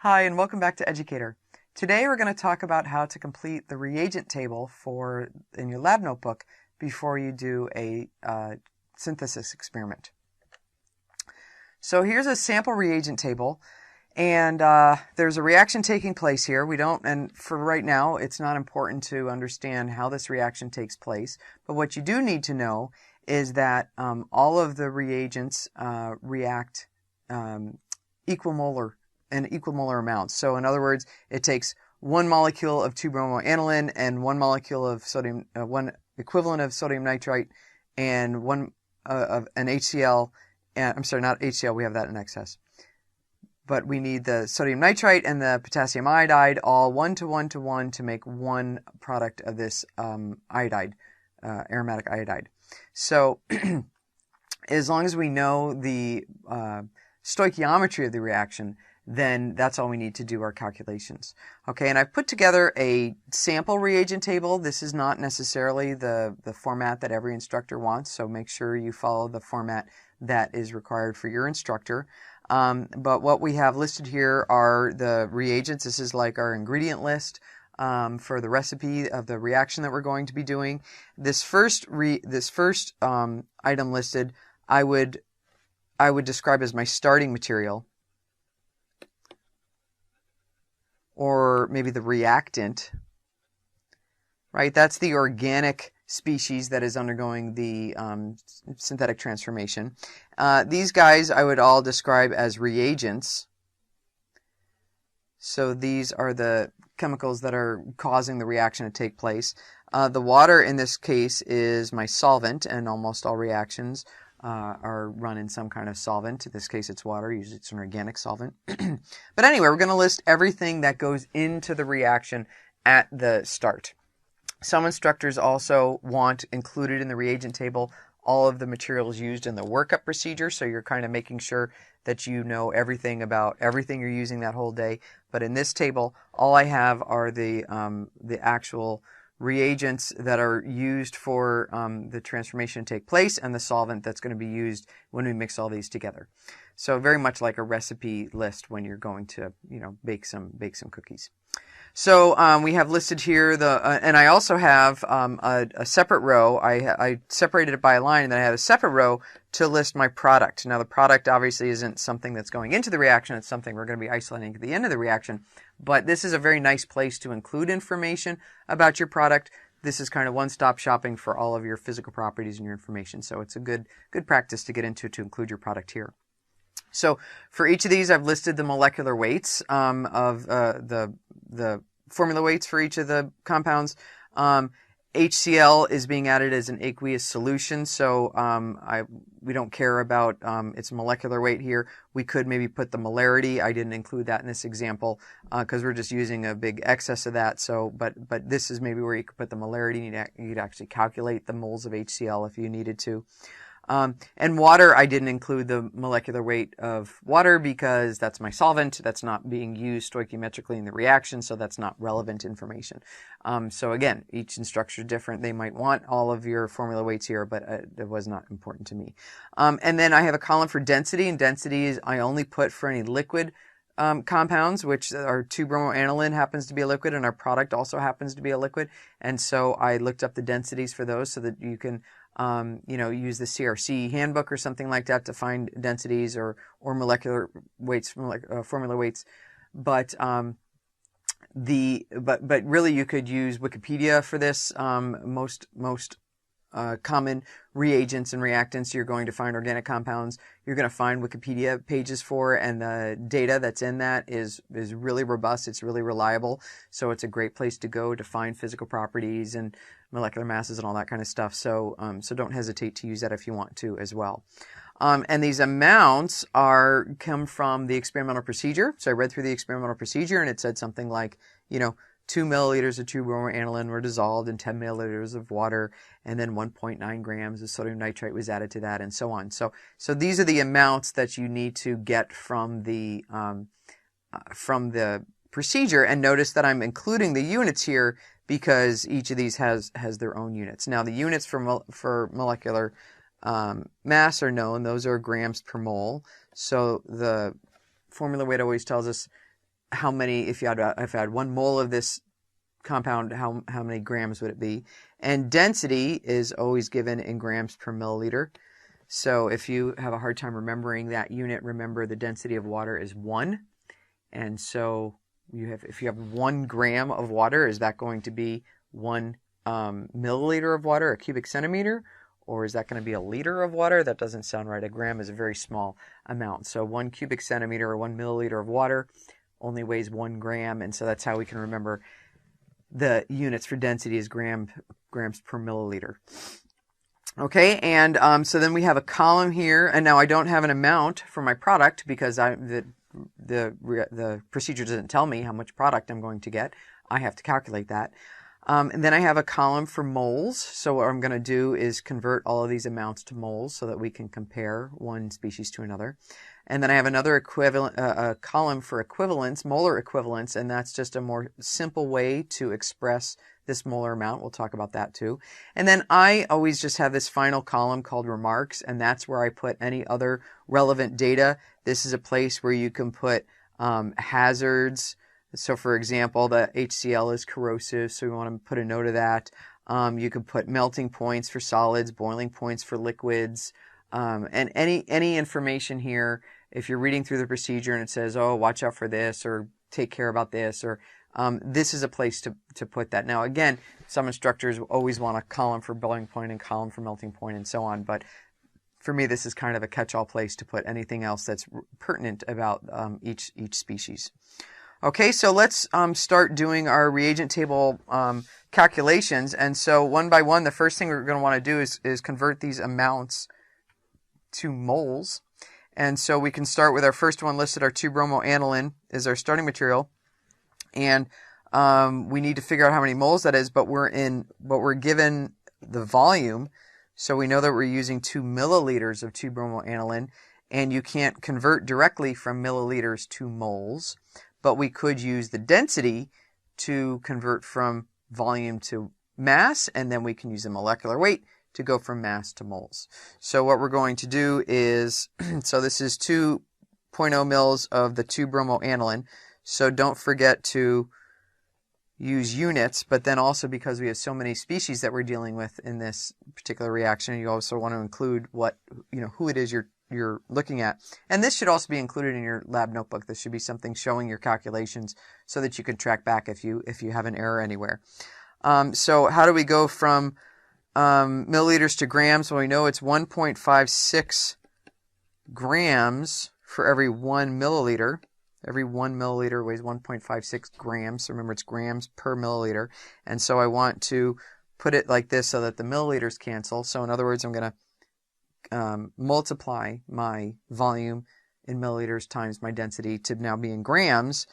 Hi, and welcome back to Educator. Today we're going to talk about how to complete the reagent table in your lab notebook before you do a synthesis experiment. So here's a sample reagent table, and there's a reaction taking place here. And for right now, it's not important to understand how this reaction takes place, but what you do need to know is that all of the reagents react equimolar amounts. So in other words, it takes one molecule of 2-bromoaniline and one molecule of one equivalent of sodium nitrite and one of an HCl. I'm sorry, not HCl, we have that in excess. But we need the sodium nitrite and the potassium iodide all 1 to 1 to 1 to make one product of this iodide, aromatic iodide. So as long as we know the stoichiometry of the reaction, then that's all we need to do our calculations. Okay, and I've put together a sample reagent table. This is not necessarily the format that every instructor wants, so make sure you follow the format that is required for your instructor. But what we have listed here are the reagents. This is like our ingredient list for the recipe of the reaction that we're going to be doing. This first item listed, I would describe as my starting material, or maybe the reactant, right? That's the organic species that is undergoing the synthetic transformation. These guys I would all describe as reagents. So these are the chemicals that are causing the reaction to take place. The water in this case is my solvent, and almost all reactions are run in some kind of solvent. In this case, it's water. Usually it's an organic solvent. But anyway, we're going to list everything that goes into the reaction at the start. Some instructors also want included in the reagent table all of the materials used in the workup procedure, so you're kind of making sure that you know everything about everything you're using that whole day. But in this table, all I have are the actual reagents that are used for the transformation to take place, and the solvent that's going to be used when we mix all these together. So very much like a recipe list when you're going to, bake some cookies. So we have listed here and I also have a separate row. I separated it by a line, and then I have a separate row to list my product. Now the product obviously isn't something that's going into the reaction. It's something we're going to be isolating at the end of the reaction. But this is a very nice place to include information about your product. This is kind of one-stop shopping for all of your physical properties and your information. So it's a good practice to get into to include your product here. So for each of these, I've listed the molecular weights of the formula weights for each of the compounds. HCl is being added as an aqueous solution, so we don't care about its molecular weight here. We could maybe put the molarity. I didn't include that in this example because we're just using a big excess of that. So, but this is maybe where you could put the molarity. You'd actually calculate the moles of HCl if you needed to. And water, I didn't include the molecular weight of water because that's my solvent. That's not being used stoichiometrically in the reaction, so that's not relevant information. So again, each instructor is different. They might want all of your formula weights here, but it was not important to me. And then I have a column for density, and density is I only put for any liquid compounds, which our 2-bromoaniline happens to be a liquid, and our product also happens to be a liquid. And so I looked up the densities for those so that you can use the CRC handbook or something like that to find densities or molecular weights, formula weights. But really you could use Wikipedia for this. Most common reagents and reactants you're going to find organic compounds, you're going to find Wikipedia pages for, and the data that's in that is really robust. It's really reliable. So it's a great place to go to find physical properties and molecular masses and all that kind of stuff. So don't hesitate to use that if you want to as well. And these amounts come from the experimental procedure. So I read through the experimental procedure, and it said something like, 2 milliliters of 2-bromoaniline were dissolved in 10 milliliters of water, and then 1.9 grams of sodium nitrite was added to that, and so on. So these are the amounts that you need to get from the procedure. And notice that I'm including the units here because each of these has their own units. Now the units for molecular mass are known. Those are grams per mole. So the formula weight always tells us how many, if I had 1 mole of this compound, how many grams would it be? And density is always given in grams per milliliter. So if you have a hard time remembering that unit, remember the density of water is 1. And so if you have 1 gram of water, is that going to be 1 milliliter of water, a cubic centimeter? Or is that going to be a liter of water? That doesn't sound right. A gram is a very small amount. So 1 cubic centimeter or 1 milliliter of water only weighs 1 gram. And so that's how we can remember the units for density is grams per milliliter. Okay, and so then we have a column here, and now I don't have an amount for my product because the procedure doesn't tell me how much product I'm going to get. I have to calculate that. And then I have a column for moles. So what I'm going to do is convert all of these amounts to moles so that we can compare one species to another. And then I have another column for equivalence, molar equivalence, and that's just a more simple way to express this molar amount. We'll talk about that too. And then I always just have this final column called remarks, and that's where I put any other relevant data. This is a place where you can put hazards. So for example, the HCl is corrosive, so we want to put a note of that. You can put melting points for solids, boiling points for liquids, and any information here. If you're reading through the procedure and it says, oh, watch out for this, or take care about this, or this is a place to put that. Now again, some instructors always want a column for boiling point and column for melting point and so on, but for me this is kind of a catch-all place to put anything else that's pertinent about each species. Okay, so let's start doing our reagent table calculations. And so one by one, the first thing we're going to want to do is convert these amounts to moles. And so we can start with our first one listed, our 2-bromoaniline is our starting material. And we need to figure out how many moles that is, but we're given the volume. So we know that we're using 2 milliliters of 2-bromoaniline, and you can't convert directly from milliliters to moles. But we could use the density to convert from volume to mass, and then we can use the molecular weight to go from mass to moles. So what we're going to do is, so this is 2.0 mils of the 2-bromoaniline, so don't forget to use units, but then also because we have so many species that we're dealing with in this particular reaction, you also want to include who it is you're looking at. And this should also be included in your lab notebook. This should be something showing your calculations so that you can track back if you have an error anywhere. So how do we go from milliliters to grams? Well, we know it's 1.56 grams for every 1 milliliter. Every 1 milliliter weighs 1.56 grams. So remember, it's grams per milliliter. And so I want to put it like this so that the milliliters cancel. So in other words, I'm going to multiply my volume in milliliters times my density to now be in grams.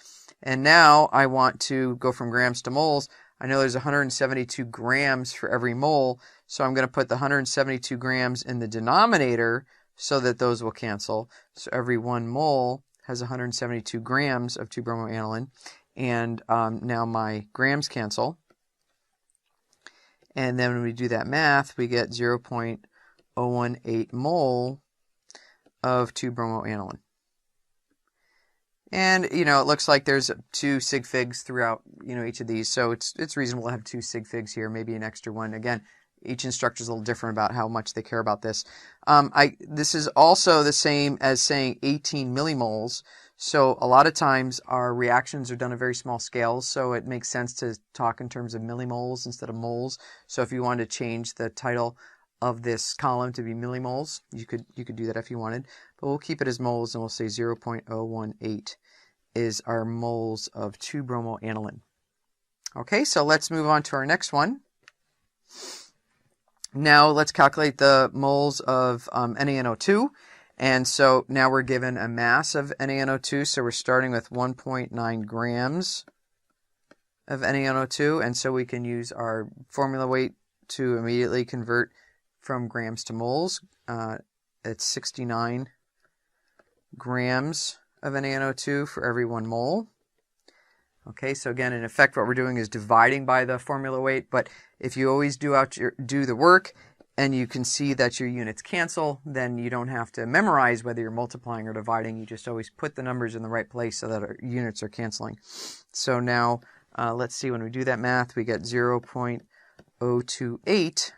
And now I want to go from grams to moles. I know there's 172 grams for every mole, so I'm going to put the 172 grams in the denominator so that those will cancel. So every 1 mole has 172 grams of 2-bromoaniline, and now my grams cancel. And then when we do that math, we get 0.018 mole of 2-bromoaniline. And, it looks like there's 2 sig figs throughout, each of these. So it's reasonable to have 2 sig figs here, maybe an extra one. Again, each instructor is a little different about how much they care about this. This is also the same as saying 18 millimoles. So a lot of times our reactions are done at very small scales, so it makes sense to talk in terms of millimoles instead of moles. So if you wanted to change the title of this column to be millimoles, you could do that if you wanted, but we'll keep it as moles, and we'll say 0.018 is our moles of 2-bromoaniline. Okay, so let's move on to our next one. Now let's calculate the moles of NaNO2, and so now we're given a mass of NaNO2, so we're starting with 1.9 grams of NaNO2, and so we can use our formula weight to immediately convert from grams to moles. It's 69 grams of NaNO2 for every 1 mole. Okay, so again, in effect, what we're doing is dividing by the formula weight, but if you always do the work and you can see that your units cancel, then you don't have to memorize whether you're multiplying or dividing. You just always put the numbers in the right place so that our units are canceling. So now, let's see, when we do that math, we get 0.028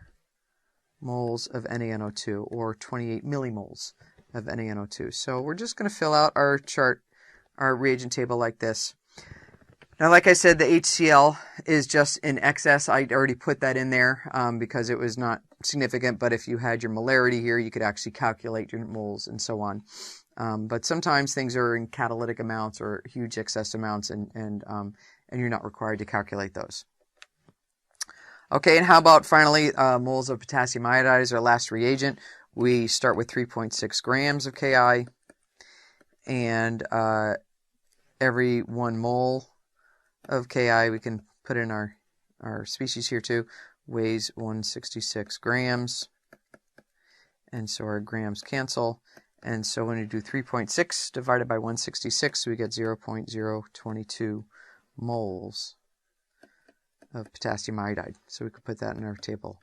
moles of NaNO2, or 28 millimoles of NaNO2. So we're just going to fill out our chart, our reagent table like this. Now, like I said, the HCl is just in excess. I already put that in there because it was not significant, but if you had your molarity here, you could actually calculate your moles and so on. But sometimes things are in catalytic amounts or huge excess amounts, and you're not required to calculate those. Okay, and how about finally moles of potassium iodide is our last reagent. We start with 3.6 grams of Ki, and every 1 mole of Ki, we can put in our species here too, weighs 166 grams, and so our grams cancel, and so when you do 3.6 divided by 166, we get 0.022 moles of potassium iodide. So we could put that in our table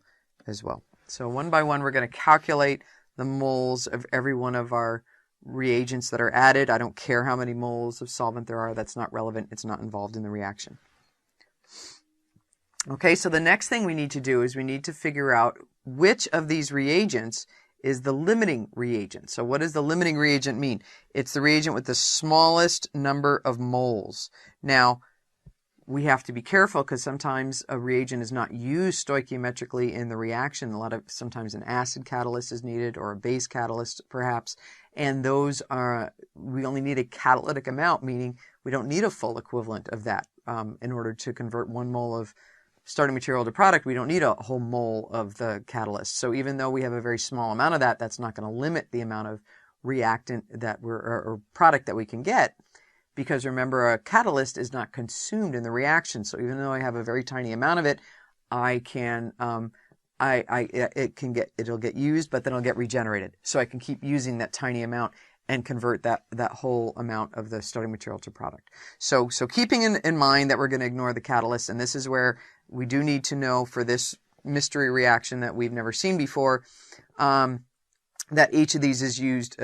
as well. So one by one, we're going to calculate the moles of every one of our reagents that are added. I don't care how many moles of solvent there are. That's not relevant. It's not involved in the reaction. Okay, so the next thing we need to do is we need to figure out which of these reagents is the limiting reagent. So what does the limiting reagent mean? It's the reagent with the smallest number of moles. Now, we have to be careful because sometimes a reagent is not used stoichiometrically in the reaction. Sometimes an acid catalyst is needed, or a base catalyst perhaps, and those are, we only need a catalytic amount, meaning we don't need a full equivalent of that in order to convert 1 mole of starting material to product. We don't need a whole mole of the catalyst. So even though we have a very small amount of that, that's not going to limit the amount of reactant that or product that we can get. Because remember, a catalyst is not consumed in the reaction. So even though I have a very tiny amount of it, I can, it'll get used, but then it'll get regenerated. So I can keep using that tiny amount and convert that whole amount of the starting material to product. So keeping in mind that we're going to ignore the catalyst, and this is where we do need to know for this mystery reaction that we've never seen before, that each of these is used,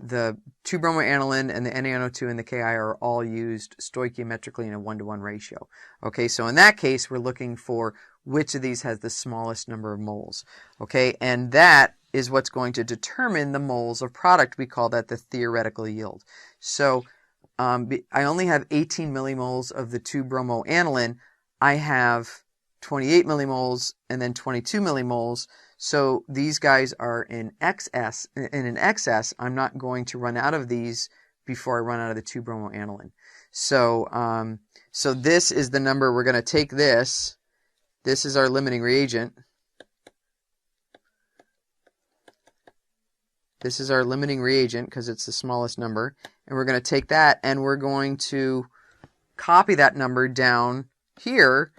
the 2-bromoaniline and the NaNO2 and the Ki are all used stoichiometrically in a 1-to-1 ratio. Okay, so in that case, we're looking for which of these has the smallest number of moles. Okay, and that is what's going to determine the moles of product. We call that the theoretical yield. So I only have 18 millimoles of the 2-bromoaniline. I have 28 millimoles and then 22 millimoles. So these guys are in excess. I'm not going to run out of these before I run out of the 2-bromoaniline. So so this is the number we're going to take this. This is our limiting reagent. This is our limiting reagent because it's the smallest number. And we're going to take that and we're going to copy that number down here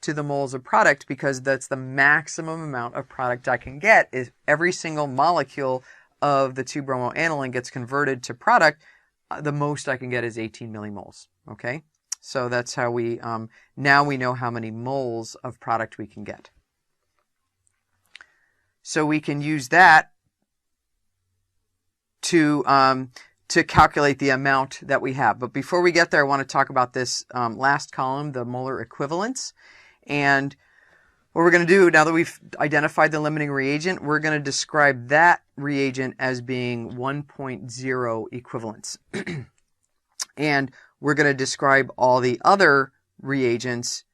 to the moles of product, because that's the maximum amount of product I can get. Is every single molecule of the 2-bromoaniline gets converted to product, the most I can get is 18 millimoles. Okay, so that's how we now we know how many moles of product we can get. So we can use that to calculate the amount that we have. But before we get there, I want to talk about this last column, the molar equivalence. And what we're going to do, now that we've identified the limiting reagent, we're going to describe that reagent as being 1.0 equivalents. And we're going to describe all the other reagents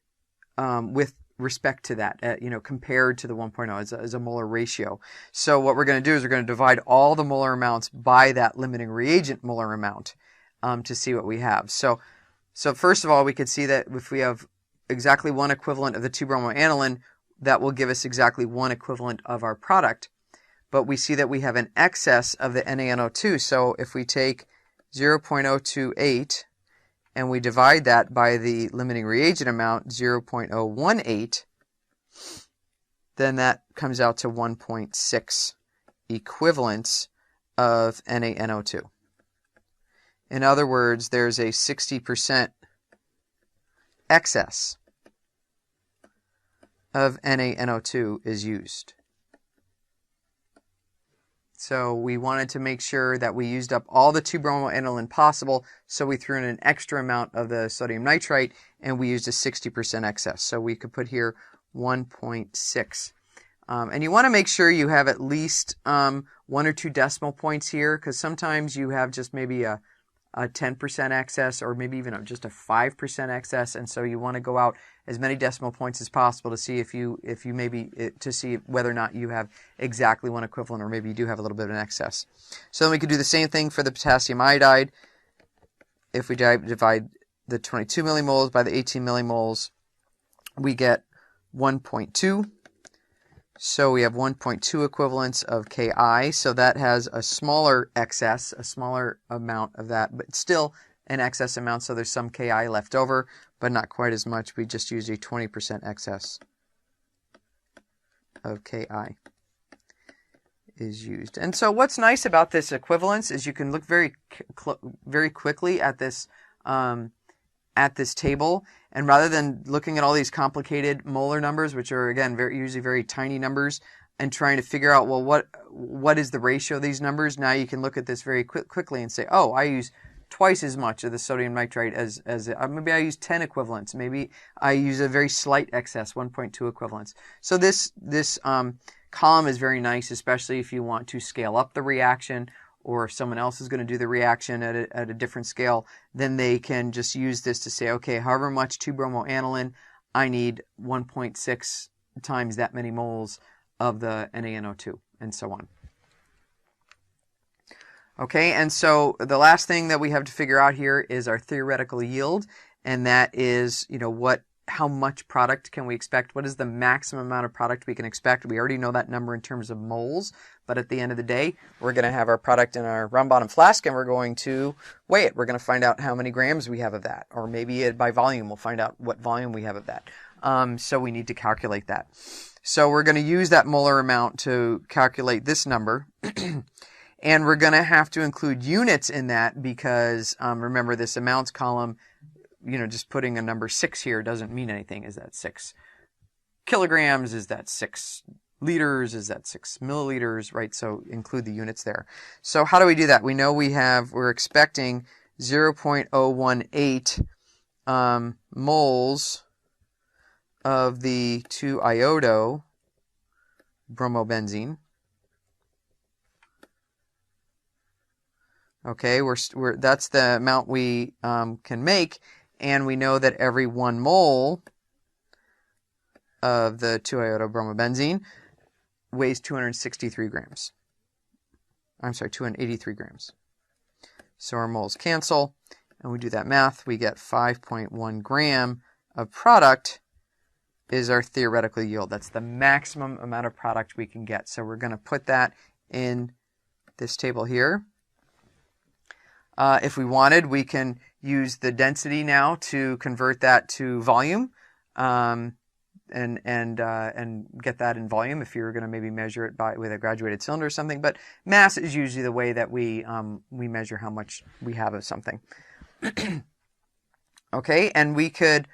with respect to that, compared to the 1.0 as a molar ratio. So what we're going to do is we're going to divide all the molar amounts by that limiting reagent molar amount to see what we have. So first of all, we could see that if we have exactly 1 equivalent of the 2-bromoaniline, that will give us exactly 1 equivalent of our product. But we see that we have an excess of the NaNO2. So if we take 0.028 and we divide that by the limiting reagent amount, 0.018, then that comes out to 1.6 equivalents of NaNO2. In other words, there's a 60% excess of NaNO2 is used. So we wanted to make sure that we used up all the 2-bromoaniline possible, so we threw in an extra amount of the sodium nitrite, and we used a 60% excess. So we could put here 1.6. And you want to make sure you have at least 1 or 2 decimal points here, because sometimes you have just maybe a 10% excess, or maybe even just a 5% excess, and so you want to go out as many decimal points as possible to see if you to see whether or not you have exactly one equivalent, or maybe you do have a little bit of an excess. So then we could do the same thing for the potassium iodide. If we divide the 22 millimoles by the 18 millimoles, we get 1.2. So we have 1.2 equivalents of Ki, so that has a smaller excess, a smaller amount of that, but still an excess amount, so there's some Ki left over, but not quite as much. We just use a 20% excess of Ki is used. And so what's nice about this equivalence is you can look very quickly at this table, and rather than looking at all these complicated molar numbers, which are again usually very tiny numbers, and trying to figure out, well, what is the ratio of these numbers, now you can look at this very quickly and say, oh, I use twice as much of the sodium nitrite as maybe I use 10 equivalents, maybe I use a very slight excess, 1.2 equivalents. So this column is very nice, especially if you want to scale up the reaction, or if someone else is going to do the reaction at a different scale, then they can just use this to say, okay, however much 2-bromoaniline, I need 1.6 times that many moles of the NaNO2, and so on. Okay, and so the last thing that we have to figure out here is our theoretical yield, and that is, how much product can we expect? What is the maximum amount of product we can expect? We already know that number in terms of moles, but at the end of the day, we're going to have our product in our round bottom flask, and we're going to weigh it. We're going to find out how many grams we have of that, or maybe by volume, we'll find out what volume we have of that. So we need to calculate that. So we're going to use that molar amount to calculate this number. And we're going to have to include units in that because, remember, this amounts column, just putting a number 6 here doesn't mean anything. Is that 6 kilograms? Is that 6 liters? Is that 6 milliliters? Right? So include the units there. So how do we do that? We know we're expecting 0.018 moles of the 2-iodo bromobenzene. Okay, that's the amount we can make, and we know that every 1 mole of the 2-iodo bromobenzene weighs 263 grams. I'm sorry, 283 grams. So our moles cancel, and we do that math. We get 5.1 gram of product is our theoretical yield. That's the maximum amount of product we can get. So we're going to put that in this table here. If we wanted, we can use the density now to convert that to volume, and get that in volume if you're going to maybe measure it with a graduated cylinder or something. But mass is usually the way that we measure how much we have of something. Okay, and we could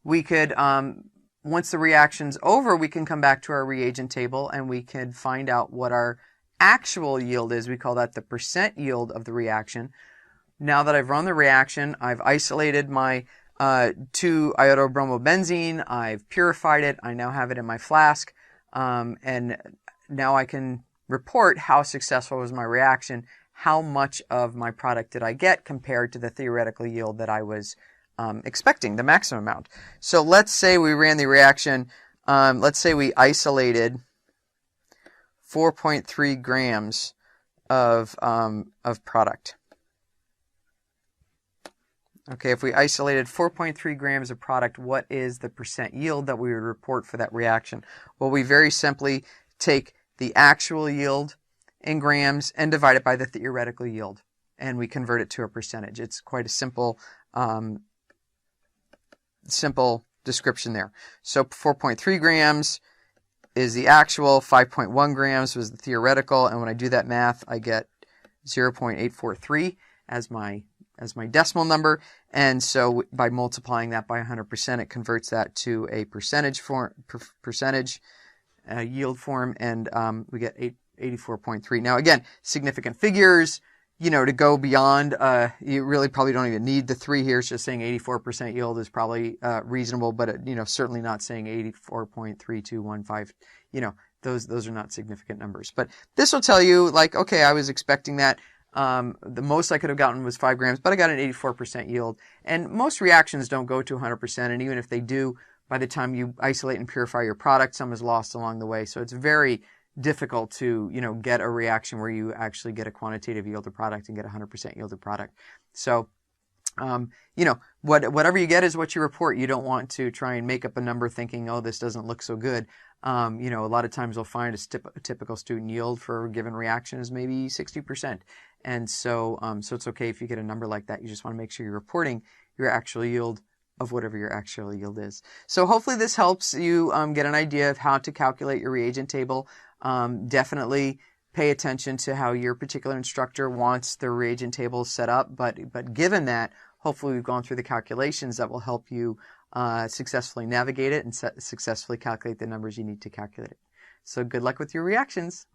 once the reaction's over, we can come back to our reagent table and we can find out what our actual yield is. We call that the percent yield of the reaction. Now that I've run the reaction, I've isolated my 2-iodo bromobenzene, I've purified it, I now have it in my flask, and now I can report how successful was my reaction, how much of my product did I get compared to the theoretical yield that I was expecting, the maximum amount. So let's say we ran the reaction, let's say we isolated 4.3 grams of product. Okay, if we isolated 4.3 grams of product, what is the percent yield that we would report for that reaction? Well, we very simply take the actual yield in grams and divide it by the theoretical yield, and we convert it to a percentage. It's quite a simple description there. So 4.3 grams is the actual, 5.1 grams was the theoretical, and when I do that math, I get 0.843 as my as my decimal number. And so by multiplying that by 100%, it converts that to a percentage yield form, and we get 84.3. Now again, significant figures. To go beyond, you really probably don't even need the 3 here. It's just saying 84% yield is probably reasonable, but certainly not saying 84.3215. Those are not significant numbers. But this will tell you, like, okay, I was expecting that. The most I could have gotten was 5 grams, but I got an 84% yield. And most reactions don't go to 100%, and even if they do, by the time you isolate and purify your product, some is lost along the way. So it's very difficult to, get a reaction where you actually get a quantitative yielded product and get a 100% yielded product. So, whatever you get is what you report. You don't want to try and make up a number thinking, oh, this doesn't look so good. A lot of times we'll find a typical student yield for a given reaction is maybe 60%. And so it's okay if you get a number like that. You just want to make sure you're reporting your actual yield of whatever your actual yield is. So hopefully this helps you get an idea of how to calculate your reagent table. Definitely pay attention to how your particular instructor wants the reagent table set up, but given that, hopefully we've gone through the calculations that will help you successfully navigate it and successfully calculate the numbers you need to calculate it. So good luck with your reactions.